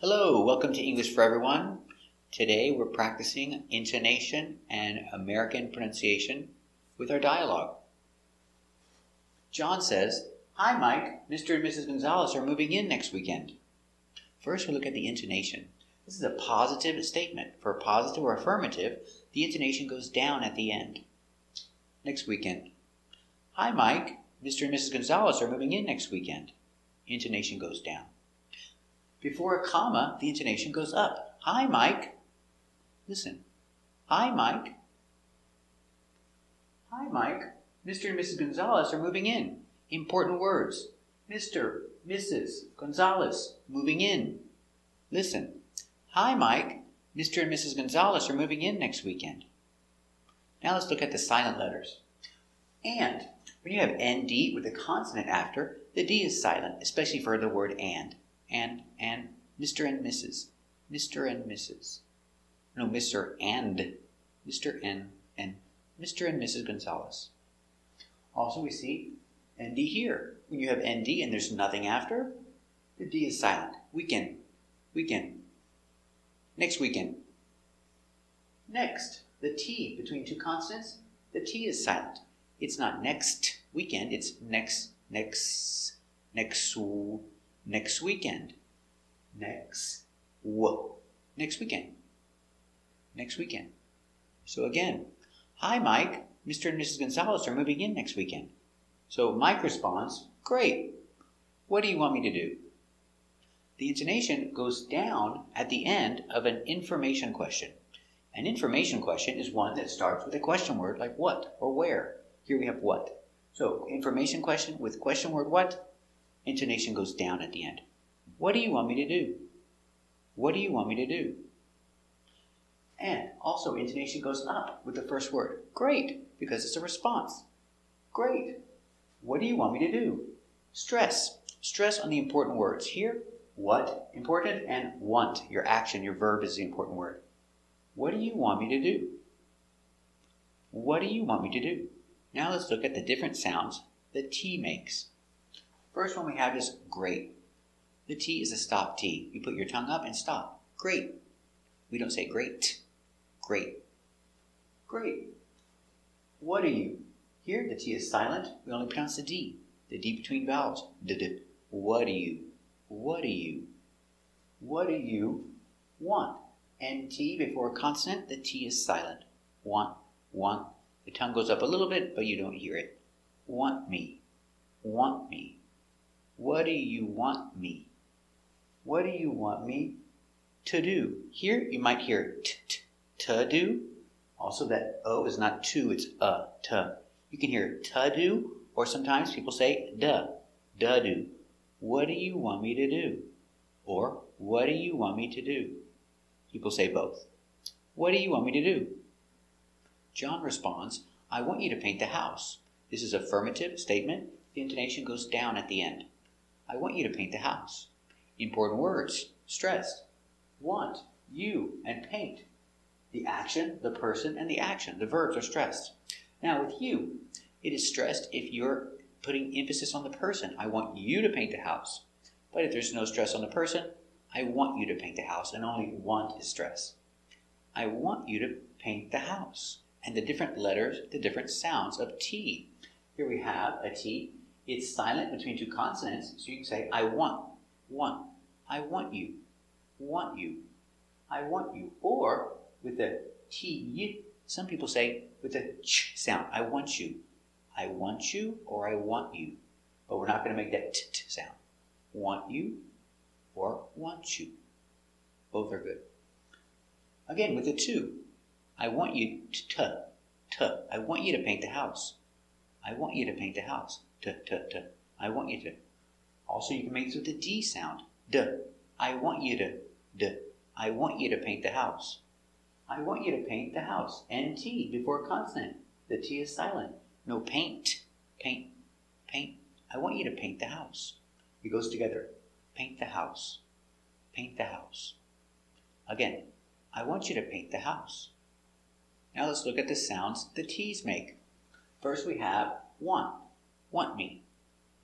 Hello, welcome to English for Everyone. Today we're practicing intonation and American pronunciation with our dialogue. John says, "Hi Mike, Mr. and Mrs. Gonzalez are moving in next weekend." First we look at the intonation. This is a positive statement. For positive or affirmative, the intonation goes down at the end. Next weekend. "Hi Mike, Mr. and Mrs. Gonzalez are moving in next weekend." Intonation goes down. Before a comma, the intonation goes up. "Hi, Mike." Listen. "Hi, Mike." "Hi, Mike. Mr. and Mrs. Gonzalez are moving in." Important words. Mr., Mrs. Gonzalez, moving in. Listen. "Hi, Mike. Mr. and Mrs. Gonzalez are moving in next weekend." Now let's look at the silent letters. And. When you have ND with a consonant after, the D is silent, especially for the word and, Mr. and Mrs. Mr. and Mrs. No, Mr. and. Mr. and Mr. and Mrs. Gonzalez. Also we see ND here. When you have ND and there's nothing after, the D is silent. Weekend. Next weekend. Next. The T between two consonants, the T is silent. It's not next weekend, it's next weekend. Next weekend. So again, "Hi Mike, Mr. and Mrs. Gonzalez are moving in next weekend." So Mike responds, "Great. What do you want me to do?" The intonation goes down at the end of an information question. An information question is one that starts with a question word like what or where. Here we have what. So information question with question word what, intonation goes down at the end. What do you want me to do? What do you want me to do? And also intonation goes up with the first word. Great, because it's a response. Great. What do you want me to do? Stress. Stress on the important words. Here, what, important, and want. Your action, your verb is the important word. What do you want me to do? What do you want me to do? Now let's look at the different sounds the T makes. First one we have is great. The T is a stop T. You put your tongue up and stop. Great. We don't say great. Great. Great. What are you? Here the T is silent. We only pronounce the D between vowels. What do you? What do you? What do you want? NT before a consonant, the T is silent. Want. The tongue goes up a little bit, but you don't hear it. Want me. Want me. What do you want me? What do you want me to do? Here you might hear to do. Also that O is not to, it's to. You can hear to do, or sometimes people say da do. What do you want me to do? Or what do you want me to do? People say both. What do you want me to do? John responds, "I want you to paint the house." This is affirmative statement. The intonation goes down at the end. I want you to paint the house. Important words, stressed. Want, you, and paint. The action, the person, and the action. The verbs are stressed. Now with you, it is stressed if you're putting emphasis on the person. I want you to paint the house. But if there's no stress on the person, I want you to paint the house, and only want is stress. I want you to paint the house. And the different letters, the different sounds of T. Here we have a T. It's silent between two consonants, so you can say, I want. I want you. I want you. Or with the T, some people say with the ch sound, I want you. I want you or I want you. But we're not going to make that t sound. Want you or want you. Both are good. Again, with the to. I want you to. I want you to paint the house. I want you to paint the house. To. I want you to. Also, you can make this with the D sound. D. I want you to. D. I want you to paint the house. I want you to paint the house. NT before consonant. The T is silent. No, paint. Paint. I want you to paint the house. It goes together. Paint the house. Paint the house. Again, I want you to paint the house. Now let's look at the sounds the T's make. First we have want. Want me.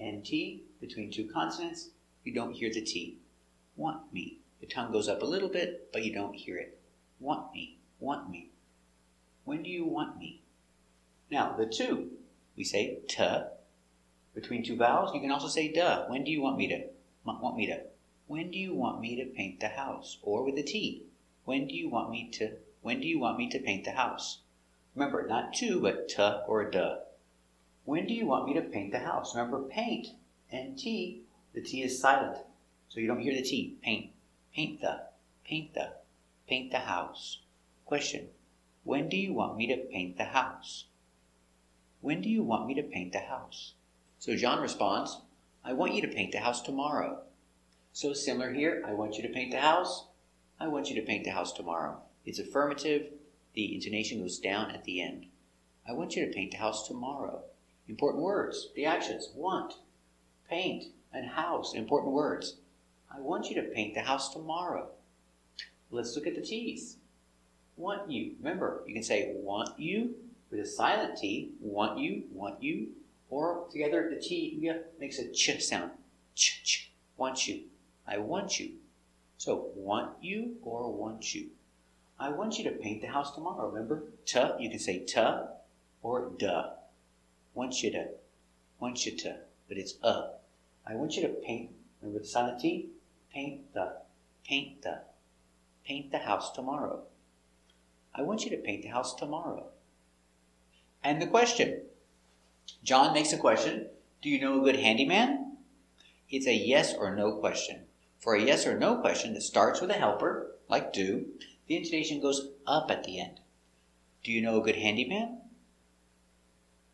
NT between two consonants, you don't hear the T. Want me. The tongue goes up a little bit, but you don't hear it. Want me, want me. When do you want me? Now, the to, we say to. Between two vowels, you can also say duh. When do you want me to? When do you want me to paint the house? Or with the T. When do you want me to paint the house? Remember, not to, but to or duh. When do you want me to paint the house? Remember, paint and T, the T is silent. So you don't hear the T. Paint. Paint the house. Question. When do you want me to paint the house? When do you want me to paint the house? So John responds, I want you to paint the house tomorrow. So similar here, I want you to paint the house. I want you to paint the house tomorrow. It's affirmative. The intonation goes down at the end. I want you to paint the house tomorrow. Important words, the actions, want, paint, and house, important words. I want you to paint the house tomorrow. Let's look at the T's. Want you. Remember, you can say want you with a silent T, want you, or together the T makes a ch sound. Ch, want you. I want you. So, want you or want you. I want you to paint the house tomorrow. Remember, to, you can say to or duh. Want you to, but it's I want you to paint, remember the silent T? Paint the house tomorrow. I want you to paint the house tomorrow. And the question. John makes a question. Do you know a good handyman? It's a yes or no question. For a yes or no question that starts with a helper, like do, the intonation goes up at the end. Do you know a good handyman?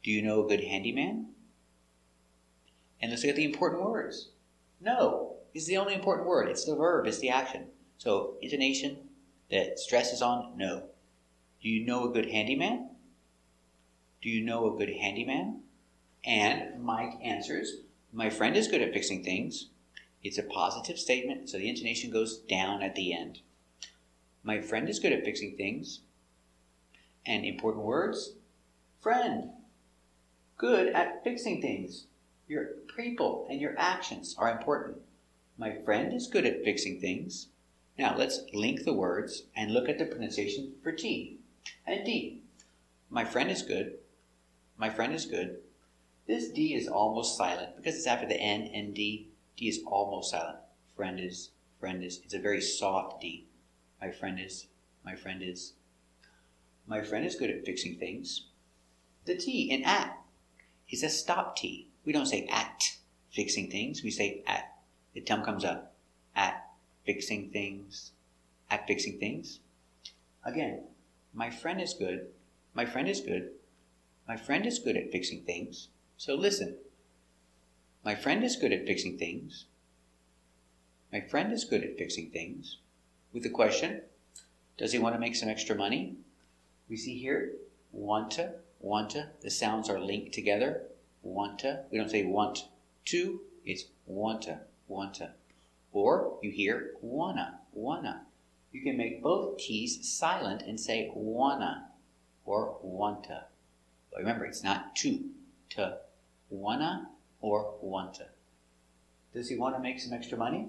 Do you know a good handyman? And let's look at the important words. No is the only important word. It's the verb, it's the action. So intonation that stresses on no. Do you know a good handyman? Do you know a good handyman? And Mike answers, my friend is good at fixing things. It's a positive statement, so the intonation goes down at the end. My friend is good at fixing things. And important words, friend, good at fixing things. Your people and your actions are important. My friend is good at fixing things. Now let's link the words and look at the pronunciation for T and D. My friend is good. My friend is good. This D is almost silent because it's after the N and D. D is almost silent. Friend is. It's a very soft D. My friend is. My friend is good at fixing things. The T in at is a stop T. We don't say at fixing things. We say at. The tongue comes up. At fixing things. At fixing things. Again, my friend is good. My friend is good. My friend is good at fixing things. So listen. My friend is good at fixing things. My friend is good at fixing things. With the question, does he want to make some extra money? We see here, wanta. The sounds are linked together. Wanta. We don't say want to. It's wanta. Or you hear wanna. You can make both T's silent and say wanna or wanta. But remember, it's not to wanna or wanta. Does he want to make some extra money?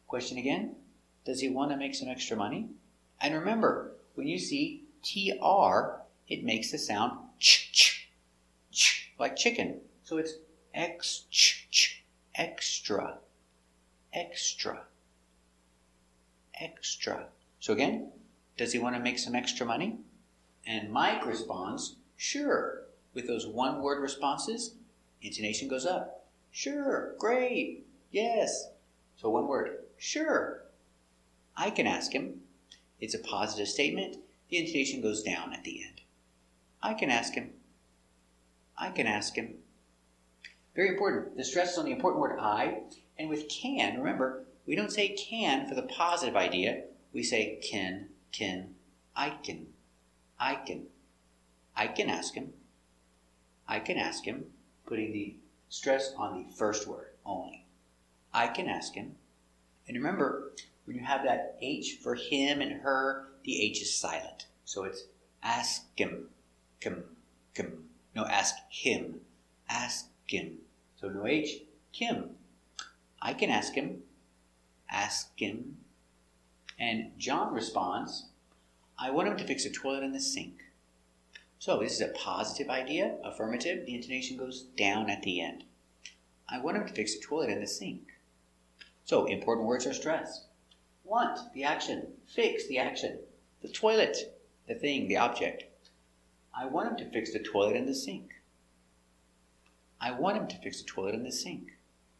Question again. Does he want to make some extra money? And remember, when you see TR, it makes the sound ch, like chicken. So it's extra. So again, does he want to make some extra money? And Mike responds, sure. With those one-word responses, intonation goes up. Sure, great, yes. So one word, sure. I can ask him. It's a positive statement. The intonation goes down at the end. I can ask him. Very important. The stress is on the important word I. And with can, remember, we don't say can for the positive idea. We say can, I can ask him. I can ask him, putting the stress on the first word only. I can ask him. And remember, when you have that H for him and her, the H is silent. So it's ask him. No, ask him. Ask him. So no H, Kim. I can ask him. ask him. And John responds, I want him to fix the toilet and the sink. So this is a positive idea, affirmative. The intonation goes down at the end. I want him to fix the toilet and the sink. So important words are stressed. Want, the action. Fix, the action. The toilet, the thing, the object. I want him to fix the toilet and the sink. I want him to fix the toilet and the sink.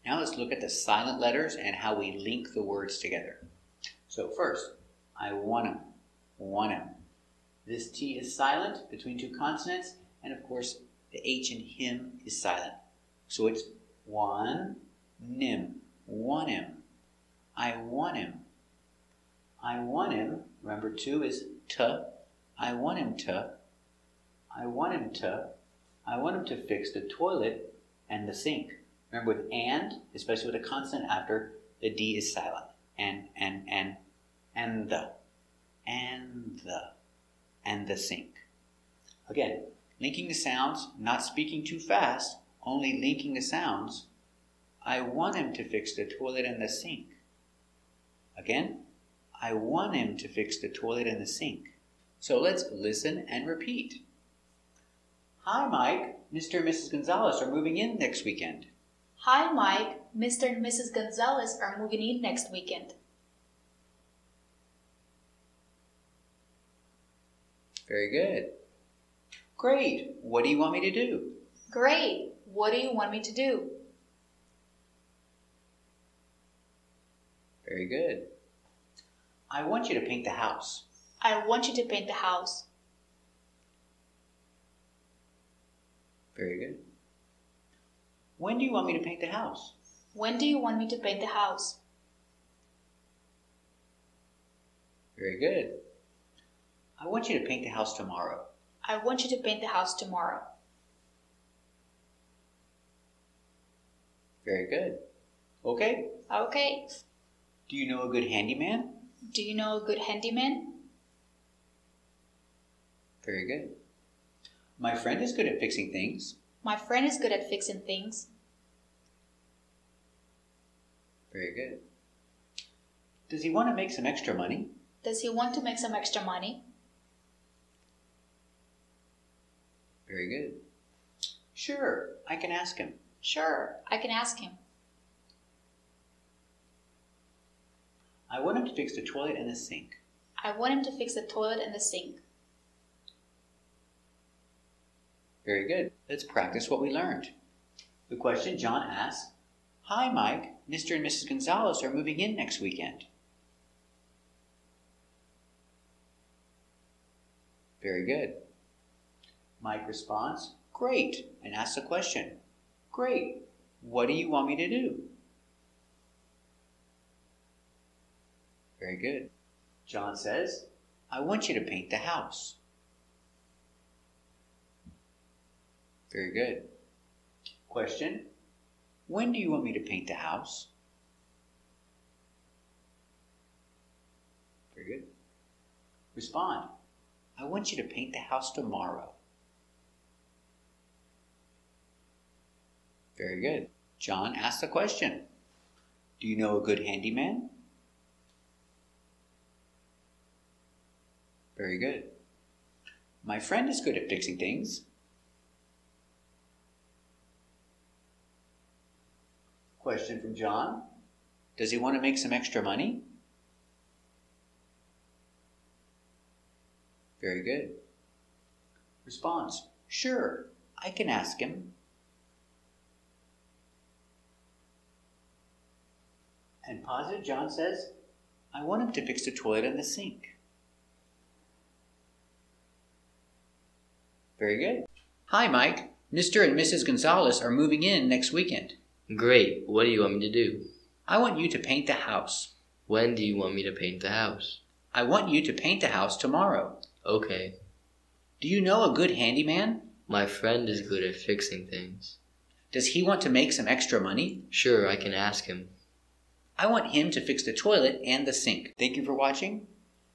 Now let's look at the silent letters and how we link the words together. So first, I want him. Want him. This T is silent between two consonants, and of course the H in him is silent. So it's one, nim, want him. I want him. I want him, remember two is t. I want him to. I want him to. I want him to fix the toilet and the sink. Remember with and, especially with a consonant after, the D is silent. And the sink. Again, linking the sounds, not speaking too fast, only linking the sounds. I want him to fix the toilet and the sink. Again, I want him to fix the toilet and the sink. So let's listen and repeat. Hi, Mike. Mr. and Mrs. Gonzalez are moving in next weekend. Hi, Mike. Mr. and Mrs. Gonzalez are moving in next weekend. Very good. Great. What do you want me to do? Great. What do you want me to do? Very good. I want you to paint the house. I want you to paint the house. Very good. When do you want me to paint the house? When do you want me to paint the house? Very good. I want you to paint the house tomorrow. I want you to paint the house tomorrow. Very good. Okay. Okay. Do you know a good handyman? Do you know a good handyman? Very good. My friend is good at fixing things. My friend is good at fixing things. Very good. Does he want to make some extra money? Does he want to make some extra money? Very good. Sure, I can ask him. Sure, I can ask him. I want him to fix the toilet and the sink. I want him to fix the toilet and the sink. Very good. Let's practice what we learned. The question John asks, Hi, Mike. Mr. and Mrs. Gonzalez are moving in next weekend. Very good. Mike responds, Great, and asks a question. Great. What do you want me to do? Very good. John says, I want you to paint the house. Very good. Question, when do you want me to paint the house? Very good. Respond, I want you to paint the house tomorrow. Very good. John asks a question. Do you know a good handyman? Very good. My friend is good at fixing things. Question from John. Does he want to make some extra money? Very good. Response. Sure, I can ask him. And positive, John says, I want him to fix the toilet and the sink. Very good. Hi, Mike. Mr. and Mrs. Gonzalez are moving in next weekend. Great. What do you want me to do? I want you to paint the house. When do you want me to paint the house? I want you to paint the house tomorrow. Okay. Do you know a good handyman? My friend is good at fixing things. Does he want to make some extra money? Sure, I can ask him. I want him to fix the toilet and the sink. Thank you for watching.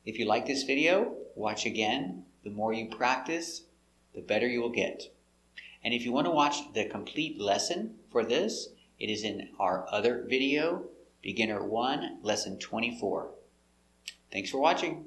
If you like this video, watch again. The more you practice, the better you will get. And if you want to watch the complete lesson for this, it is in our other video Beginner 1, Lesson 24. Thanks for watching.